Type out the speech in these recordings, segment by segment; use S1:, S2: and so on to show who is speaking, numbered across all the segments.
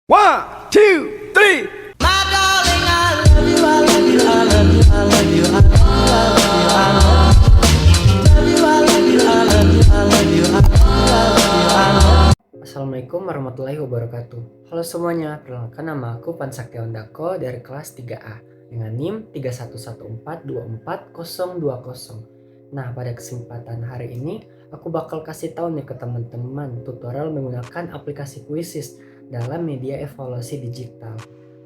S1: One, two, three.
S2: My darling, I love you, I love you, I love you, I love you, I love you, I love you, I love you, I love you, I love you, I love you, I love you, I love you.
S3: Assalamualaikum warahmatullahi wabarakatuh. Halo semuanya, perkenalkan nama aku Pansakti Ondako dari kelas 3A dengan NIM 3114242020. Nah, pada kesempatan hari ini aku bakal kasih tahu nih ke teman-teman tutorial menggunakan aplikasi Quizizz dalam media evaluasi digital.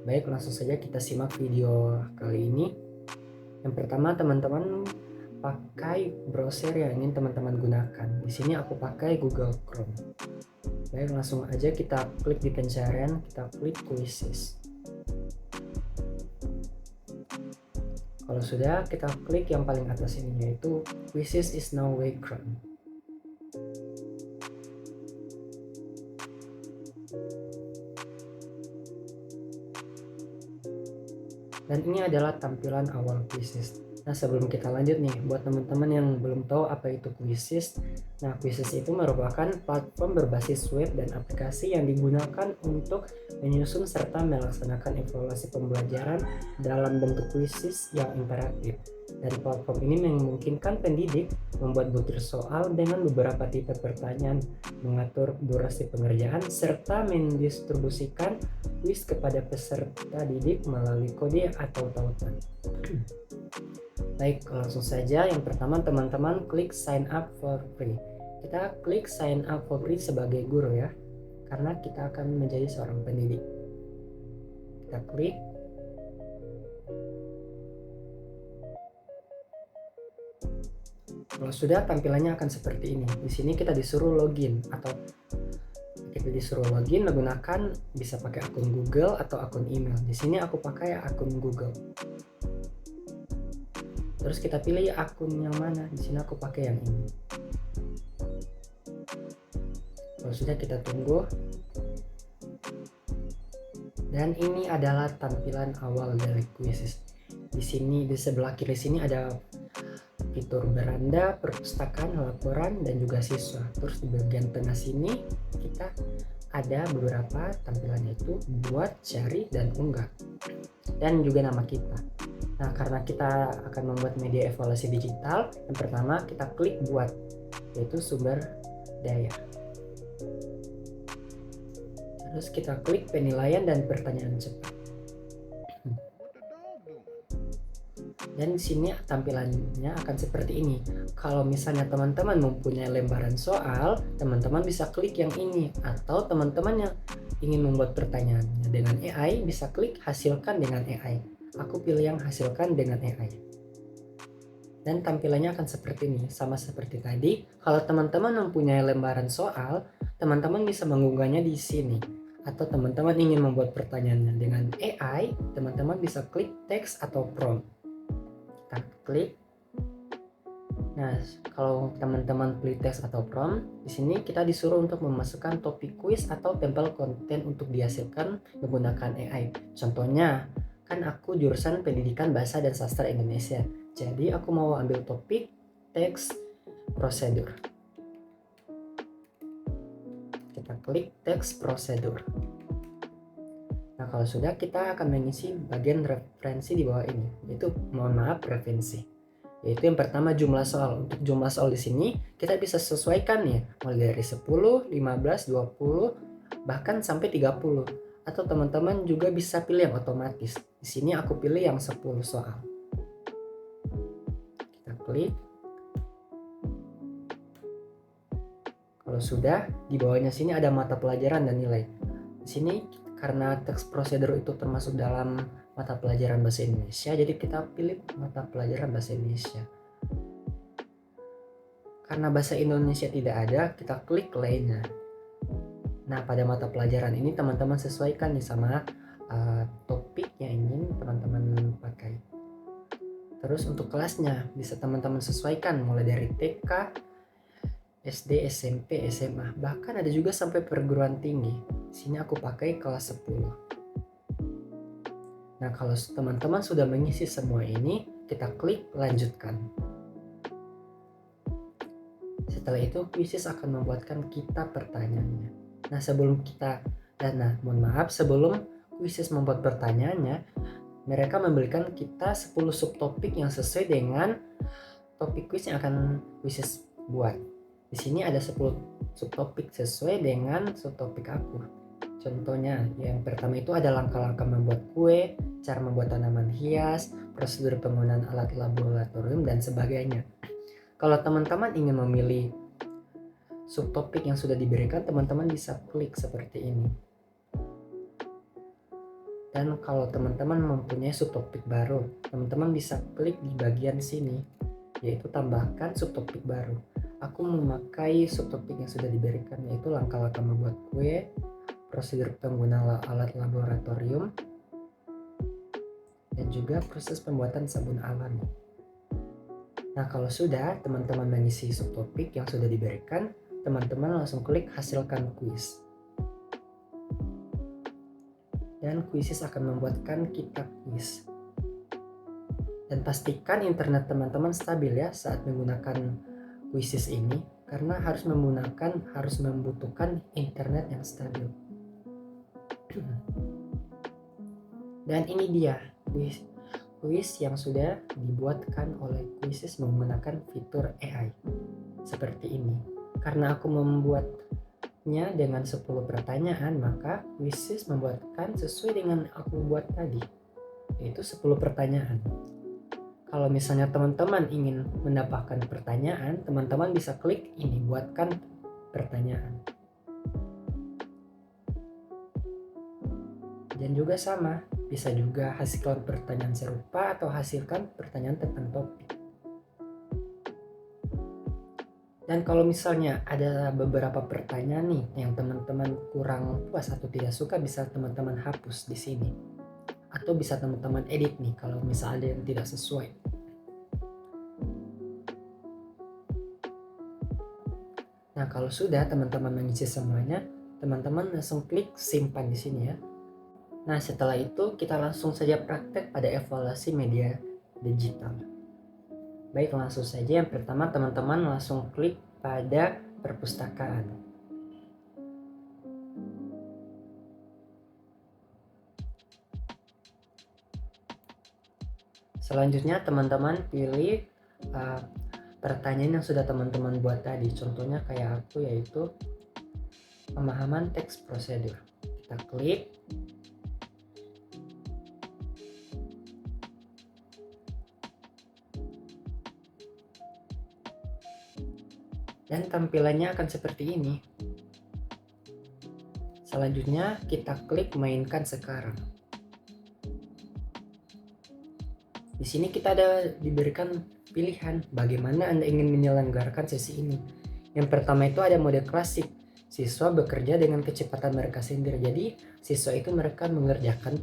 S3: Baik, langsung saja kita simak video kali ini. Yang pertama, teman-teman pakai browser yang ingin teman-teman gunakan. Di sini aku pakai Google Chrome. Baik, langsung aja kita klik di pencarian, kita klik Quizizz. Kalau sudah, kita klik yang paling atas ini, yaitu Quizizz is now background. Dan ini adalah tampilan awal Quizizz. Nah, sebelum kita lanjut nih, buat teman-teman yang belum tahu apa itu Quizizz, nah Quizizz itu merupakan platform berbasis web dan aplikasi yang digunakan untuk menyusun serta melaksanakan evaluasi pembelajaran dalam bentuk Quizizz yang interaktif. Dan platform ini memungkinkan pendidik membuat butir soal dengan beberapa tipe pertanyaan, mengatur durasi pengerjaan, serta mendistribusikan kuis kepada peserta didik melalui kode atau tautan. Baik, langsung saja. Yang pertama, teman-teman klik sign up for free. Kita klik sign up for free sebagai guru ya, karena kita akan menjadi seorang pendidik. Kita klik. Kalau sudah, tampilannya akan seperti ini. Di sini kita disuruh login atau kita disuruh login menggunakan, bisa pakai akun Google atau akun email. Di sini aku pakai akun Google. Terus kita pilih akun yang mana. Di sini aku pakai yang ini. Kalau sudah, kita tunggu. Dan ini adalah tampilan awal dari Quizizz. Di sini di sebelah kiri sini ada fitur beranda, perpustakaan, laporan, dan juga siswa. Terus di bagian tengah sini kita ada beberapa tampilan, yaitu buat, cari, dan unggah, dan juga nama kita. Nah, karena kita akan membuat media evaluasi digital, yang pertama kita klik buat, yaitu sumber daya. Terus kita klik penilaian dan pertanyaan cepat. Dan di sini tampilannya akan seperti ini. Kalau misalnya teman-teman mempunyai lembaran soal, teman-teman bisa klik yang ini, atau teman-teman yang ingin membuat pertanyaannya dengan AI bisa klik hasilkan dengan AI. Aku pilih yang hasilkan dengan AI. Dan tampilannya akan seperti ini, sama seperti tadi. Kalau teman-teman mempunyai lembaran soal, teman-teman bisa mengunggahnya di sini. Atau teman-teman ingin membuat pertanyaannya dengan AI, teman-teman bisa klik teks atau prompt. Kita klik. Nah, kalau teman-teman pilih teks atau prompt, di sini kita disuruh untuk memasukkan topik kuis atau tempel konten untuk dihasilkan menggunakan AI. Contohnya, kan aku jurusan Pendidikan Bahasa dan Sastra Indonesia. Jadi aku mau ambil topik teks prosedur. Kita klik teks prosedur. Nah, kalau sudah, kita akan mengisi bagian referensi di bawah ini, yaitu referensi. Yaitu yang pertama jumlah soal. Untuk jumlah soal di sini kita bisa sesuaikan ya, mulai dari 10, 15, 20, bahkan sampai 30. Atau teman-teman juga bisa pilih yang otomatis. Di sini aku pilih yang 10 soal. Kita klik. Kalau sudah, di bawahnya sini ada mata pelajaran dan nilai. Di sini karena teks prosedur itu termasuk dalam mata pelajaran bahasa Indonesia, jadi kita pilih mata pelajaran bahasa Indonesia. Karena bahasa Indonesia tidak ada, kita klik lainnya. Nah, pada mata pelajaran ini teman-teman sesuaikan nih sama topik yang ingin teman-teman pakai. Terus untuk kelasnya bisa teman-teman sesuaikan mulai dari TK, SD, SMP, SMA, bahkan ada juga sampai perguruan tinggi. Di sini aku pakai kelas 10. Nah, kalau teman-teman sudah mengisi semua ini, kita klik lanjutkan. Setelah itu, Quizizz akan membuatkan kita pertanyaannya. Nah, sebelum kita Dan mohon maaf, sebelum kuisis membuat pertanyaannya, mereka memberikan kita 10 subtopik yang sesuai dengan topik kuis yang akan kuisis buat. Di sini ada 10 subtopik sesuai dengan subtopik aku. Contohnya, yang pertama itu ada langkah-langkah membuat kue, cara membuat tanaman hias, prosedur penggunaan alat laboratorium, dan sebagainya. Kalau teman-teman ingin memilih subtopik yang sudah diberikan, teman-teman bisa klik seperti ini. Dan kalau teman-teman mempunyai subtopik baru, teman-teman bisa klik di bagian sini, yaitu tambahkan subtopik baru. Aku memakai subtopik yang sudah diberikan, yaitu langkah-langkah membuat kue, prosedur penggunaan alat laboratorium, dan juga proses pembuatan sabun alami. Nah, kalau sudah teman-teman mengisi subtopik yang sudah diberikan, teman-teman langsung klik hasilkan kuis. Dan kuisis akan membuatkan kita kuis. Dan pastikan internet teman-teman stabil ya saat menggunakan kuisis ini, karena harus membutuhkan internet yang stabil. Dan ini dia kuis yang sudah dibuatkan oleh kuisis menggunakan fitur AI seperti ini. Karena aku membuatnya dengan 10 pertanyaan, maka kuisis membuatkan sesuai dengan aku buat tadi, yaitu 10 pertanyaan. Kalau misalnya teman-teman ingin mendapatkan pertanyaan, teman-teman bisa klik ini, buatkan pertanyaan. Dan juga sama, bisa juga hasilkan pertanyaan serupa atau hasilkan pertanyaan tentang topik. Dan kalau misalnya ada beberapa pertanyaan nih yang teman-teman kurang puas atau tidak suka, bisa teman-teman hapus di sini. Atau bisa teman-teman edit nih kalau misalnya ada yang tidak sesuai. Nah, kalau sudah teman-teman mengisi semuanya, teman-teman langsung klik simpan di sini ya. Nah, setelah itu kita langsung saja praktek pada evaluasi media digital. Baik, langsung saja. Yang pertama teman-teman langsung klik pada perpustakaan. Selanjutnya teman-teman pilih pertanyaan yang sudah teman-teman buat tadi. Contohnya kayak aku, yaitu pemahaman teks prosedur. Kita klik. Dan tampilannya akan seperti ini. Selanjutnya kita klik mainkan sekarang. Di sini kita diberikan pilihan bagaimana Anda ingin menyelenggarakan sesi ini. Yang pertama itu ada mode klasik. Siswa bekerja dengan kecepatan mereka sendiri. Jadi siswa itu mereka mengerjakan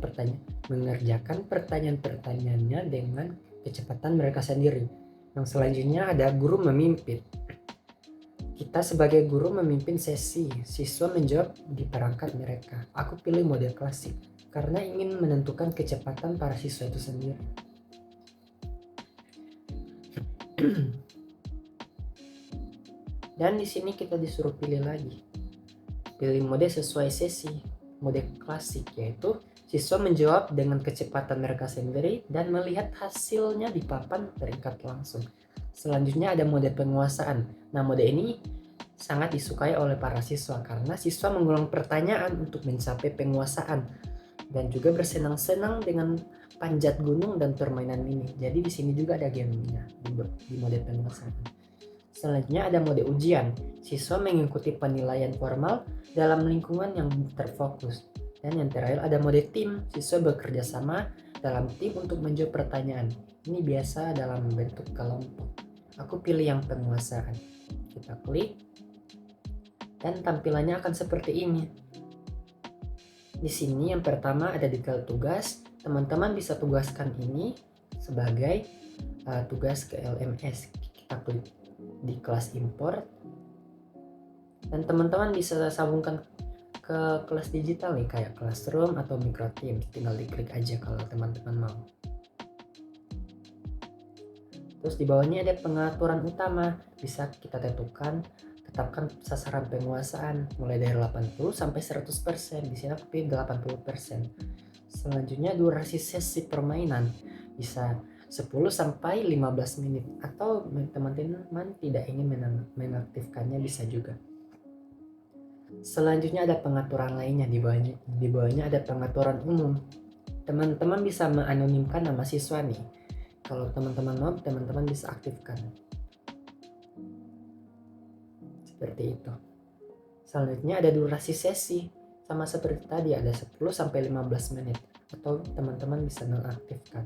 S3: pertanyaan-pertanyaannya dengan kecepatan mereka sendiri. Yang selanjutnya ada guru memimpin. Kita sebagai guru memimpin sesi, siswa menjawab di perangkat mereka. Aku pilih mode klasik karena ingin menentukan kecepatan para siswa itu sendiri. Dan di sini kita disuruh pilih lagi. Pilih mode sesuai sesi, mode klasik, yaitu siswa menjawab dengan kecepatan mereka sendiri dan melihat hasilnya di papan terikat langsung. Selanjutnya ada mode penguasaan. Nah, mode ini sangat disukai oleh para siswa karena siswa mengulang pertanyaan untuk mencapai penguasaan dan juga bersenang-senang dengan panjat gunung dan permainan ini. Jadi di sini juga ada gamenya di mode penguasaan. Selanjutnya ada mode ujian. Siswa mengikuti penilaian formal dalam lingkungan yang terfokus. Dan yang terakhir ada mode tim. Siswa bekerja sama dalam tim untuk menjawab pertanyaan. Ini biasa dalam bentuk kelompok. Aku pilih yang penguasaan. Kita klik dan tampilannya akan seperti ini. Di sini yang pertama ada detail tugas. Teman-teman bisa tugaskan ini sebagai tugas ke LMS. Kita klik di kelas import dan teman-teman bisa sambungkan ke kelas digital nih kayak Classroom atau Microteams. Tinggal diklik aja kalau teman-teman mau. Terus di bawahnya ada pengaturan utama, bisa kita tentukan Tetapkan sasaran penguasaan mulai dari 80 sampai 100%. Di sini aku pilih 80%. Selanjutnya durasi sesi permainan bisa 10 sampai 15 menit atau teman-teman tidak ingin mengaktifkannya bisa juga. Selanjutnya ada pengaturan lainnya, di bawahnya ada pengaturan umum. Teman-teman bisa menganonimkan nama siswa nih. Kalau teman-teman mau, teman-teman bisa aktifkan. Seperti itu. Selanjutnya ada durasi sesi. Sama seperti tadi, ada 10 sampai 15 menit atau teman-teman bisa nonaktifkan.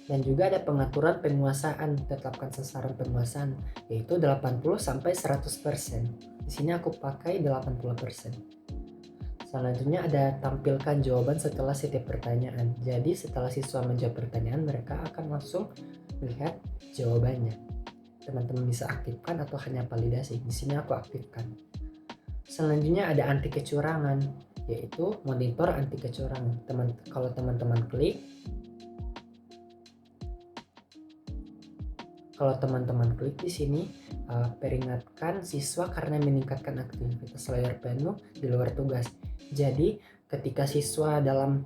S3: Dan juga ada pengaturan penguasaan, tetapkan sasaran penguasaan yaitu 80 sampai 100%. Di sini aku pakai 80%. Selanjutnya ada tampilkan jawaban setelah setiap pertanyaan. Jadi setelah siswa menjawab pertanyaan, mereka akan langsung melihat jawabannya. Teman-teman bisa aktifkan atau hanya validasi. Di sini aku aktifkan. Selanjutnya ada anti kecurangan, yaitu monitor anti kecurangan. Kalau teman-teman klik di sini, peringatkan siswa karena meningkatkan aktivitas layar penuh di luar tugas. Jadi ketika siswa dalam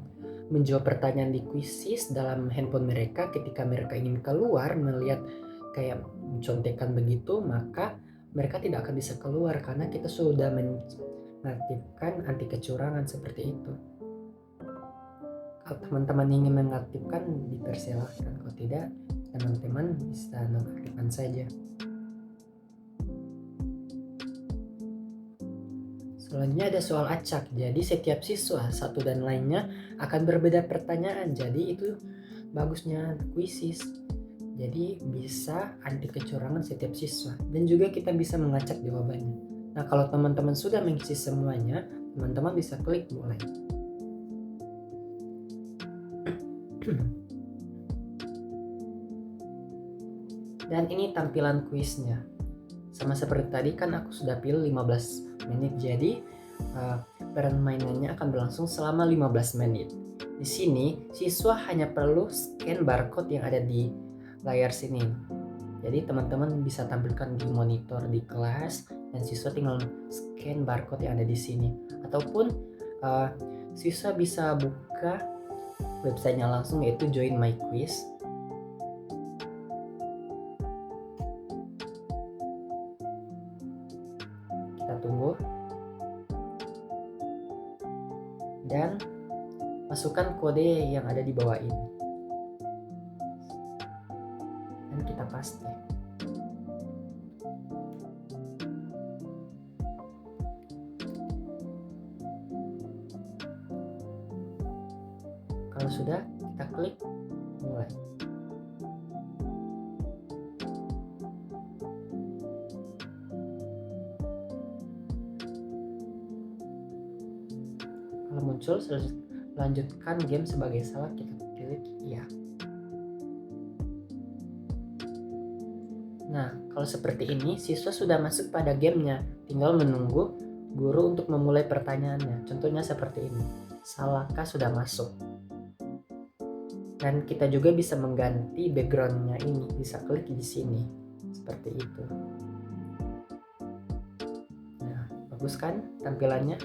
S3: menjawab pertanyaan di kuisis dalam handphone mereka, ketika mereka ingin keluar melihat kayak contekan begitu, maka mereka tidak akan bisa keluar karena kita sudah mengaktifkan anti kecurangan seperti itu. Kalau teman-teman ingin mengaktifkan, dipersilahkan. Kalau tidak, teman-teman bisa nonaktifkan saja. Selanjutnya ada soal acak. Jadi setiap siswa satu dan lainnya akan berbeda pertanyaan. Jadi itu bagusnya kuisis. Jadi bisa anti kecurangan setiap siswa. Dan juga kita bisa mengacak jawabannya. Nah, kalau teman-teman sudah mengisi semuanya, teman-teman bisa klik mulai. Dan ini tampilan kuisnya. Sama seperti tadi kan aku sudah pilih 15 menit. Jadi permainannya akan berlangsung selama 15 menit. Di sini siswa hanya perlu scan barcode yang ada di layar sini. Jadi teman-teman bisa tampilkan di monitor di kelas dan siswa tinggal scan barcode yang ada di sini. Ataupun siswa bisa buka websitenya langsung, yaitu Join My Quiz. Kita tunggu. Dan masukkan kode yang ada di bawah ini. Dan kita paste. Kalau sudah, kita klik mulai. Kalau muncul lanjutkan game sebagai salah, kita pilih iya. Nah, kalau seperti ini siswa sudah masuk pada gamenya, tinggal menunggu guru untuk memulai pertanyaannya. Contohnya seperti ini, salahkah sudah masuk. Dan kita juga bisa mengganti backgroundnya ini, bisa klik di sini seperti itu. Nah, bagus kan tampilannya?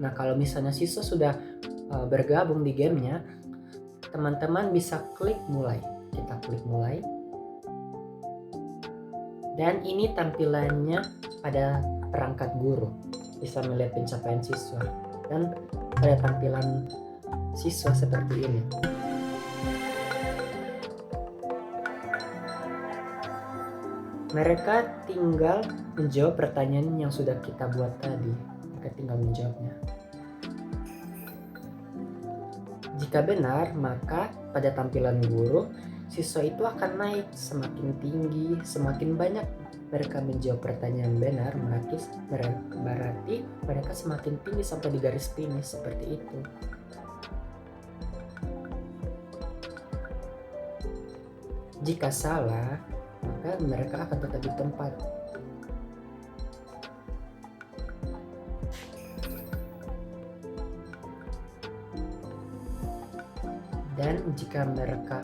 S3: Nah, kalau misalnya siswa sudah bergabung di gamenya, teman-teman bisa klik mulai. Kita klik mulai. Dan ini tampilannya pada perangkat guru, bisa melihat pencapaian siswa. Dan pada tampilan siswa seperti ini. Mereka tinggal menjawab pertanyaan yang sudah kita buat tadi. Mereka tinggal menjawabnya. Jika benar, maka pada tampilan guru, siswa itu akan naik semakin tinggi, semakin banyak mereka menjawab pertanyaan benar, berarti mereka semakin tinggi sampai di garis finish seperti itu. Jika salah, maka mereka akan tetap di tempat. Dan jika mereka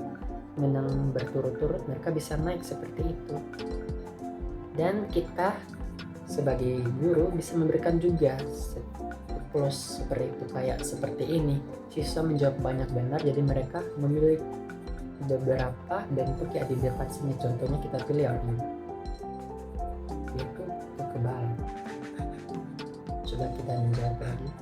S3: menang berturut-turut, mereka bisa naik seperti itu. Dan kita sebagai guru bisa memberikan juga plus seperti itu, kayak seperti ini. Siswa menjawab banyak benar, jadi mereka memilih beberapa bentuk yang di depan sini. Contohnya kita pilih yang ini, yaitu kekebalan. Coba kita menjawab lagi.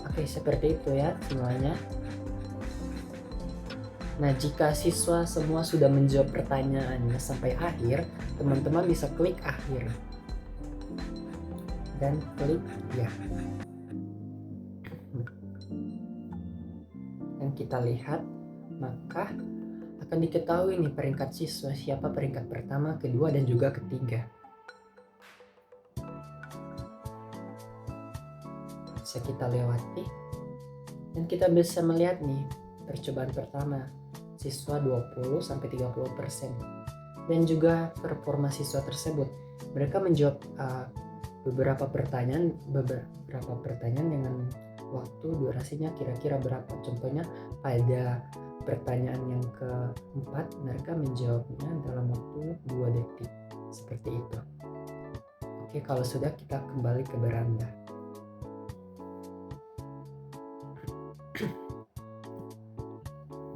S3: Oke, seperti itu ya semuanya. Nah, jika siswa semua sudah menjawab pertanyaannya sampai akhir, teman-teman bisa klik akhir dan klik ya. Dan kita lihat, maka akan diketahui nih peringkat siswa, siapa peringkat pertama, kedua, dan juga ketiga. Bisa kita lewati dan kita bisa melihat nih percobaan pertama siswa 20-30%, dan juga performa siswa tersebut. Mereka menjawab beberapa pertanyaan dengan waktu durasinya kira-kira berapa. Contohnya pada pertanyaan yang keempat mereka menjawabnya dalam waktu 2 detik seperti itu. Oke, kalau sudah kita kembali ke beranda.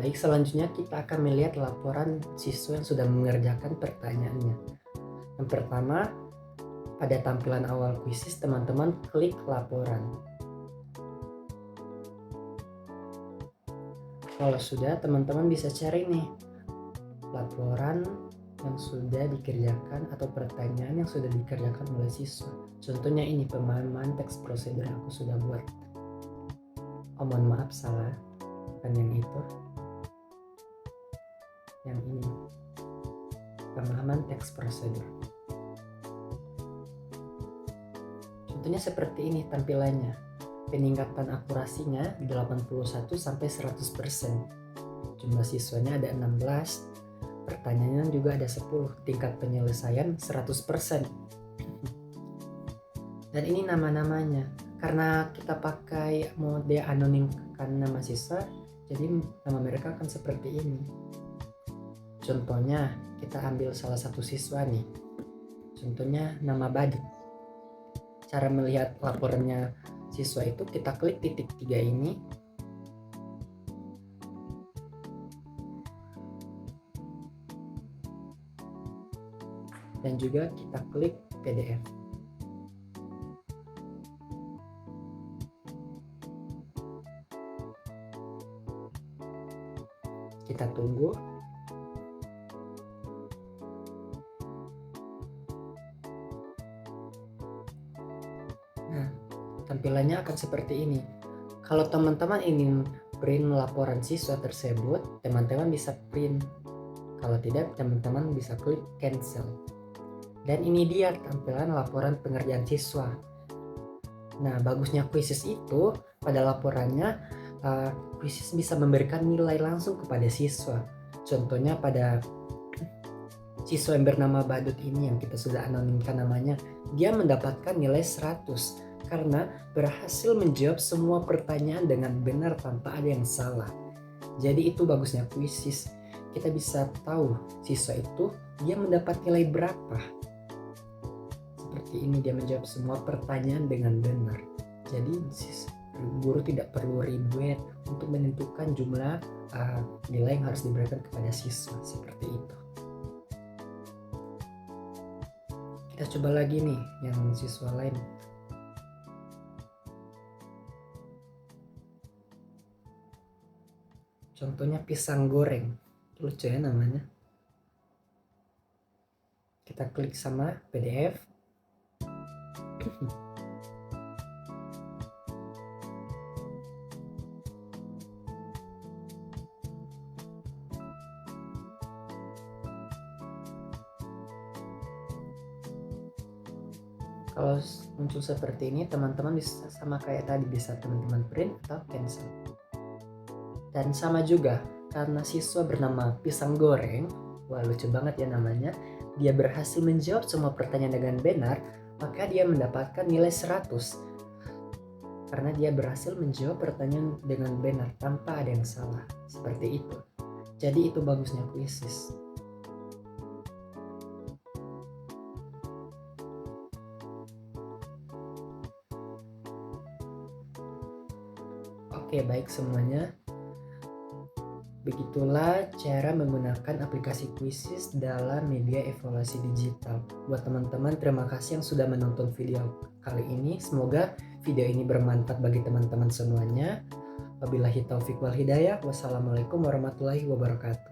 S3: Baik, selanjutnya kita akan melihat laporan siswa yang sudah mengerjakan pertanyaannya. Yang pertama, pada tampilan awal kuisis teman-teman klik laporan. Kalau sudah, teman-teman bisa cari nih laporan yang sudah dikerjakan atau pertanyaan yang sudah dikerjakan oleh siswa. Contohnya ini pemahaman teks prosedur yang aku sudah buat. Oh, mohon maaf, salah, bukan yang itu. Yang ini, pemahaman teks prosedur. Contohnya seperti ini tampilannya. Peningkatan akurasinya 81-100%. Jumlah siswanya ada 16, pertanyaannya juga ada 10, tingkat penyelesaian 100%. Dan ini nama-namanya. Karena kita pakai mode anonimkan nama siswa, jadi nama mereka akan seperti ini. Contohnya kita ambil salah satu siswa nih, contohnya nama Badut. Cara melihat laporannya siswa itu kita klik titik 3 ini, dan juga kita klik PDF. Kita tunggu. Nah, tampilannya akan seperti ini. Kalau teman-teman ingin print laporan siswa tersebut, teman-teman bisa print. Kalau tidak, teman-teman bisa klik cancel. Dan ini dia tampilan laporan pengerjaan siswa. Nah, bagusnya kuisis itu pada laporannya, kuisis bisa memberikan nilai langsung kepada siswa. Contohnya pada siswa yang bernama Badut ini yang kita sudah anonimkan namanya, dia mendapatkan nilai 100 karena berhasil menjawab semua pertanyaan dengan benar tanpa ada yang salah. Jadi itu bagusnya kuisis. Kita bisa tahu siswa itu dia mendapat nilai berapa. Seperti ini, dia menjawab semua pertanyaan dengan benar. Jadi guru tidak perlu ribet untuk menentukan jumlah nilai yang harus diberikan kepada siswa. Seperti itu. Kita coba lagi nih yang siswa lain. Contohnya pisang goreng, lucu ya namanya. Kita klik sama PDF. Kalau muncul seperti ini, teman-teman bisa sama kayak tadi, bisa teman-teman print atau cancel. Dan sama juga, karena siswa bernama pisang goreng, wah lucu banget ya namanya, dia berhasil menjawab semua pertanyaan dengan benar, maka dia mendapatkan nilai 100. Karena dia berhasil menjawab pertanyaan dengan benar tanpa ada yang salah. Seperti itu. Jadi itu bagusnya Quizzes. Oke, baik semuanya. Begitulah cara menggunakan aplikasi Quizzes dalam media evaluasi digital. Buat teman-teman, terima kasih yang sudah menonton video kali ini. Semoga video ini bermanfaat bagi teman-teman semuanya. Wabillahi taufiq wal hidayah. Wassalamualaikum warahmatullahi wabarakatuh.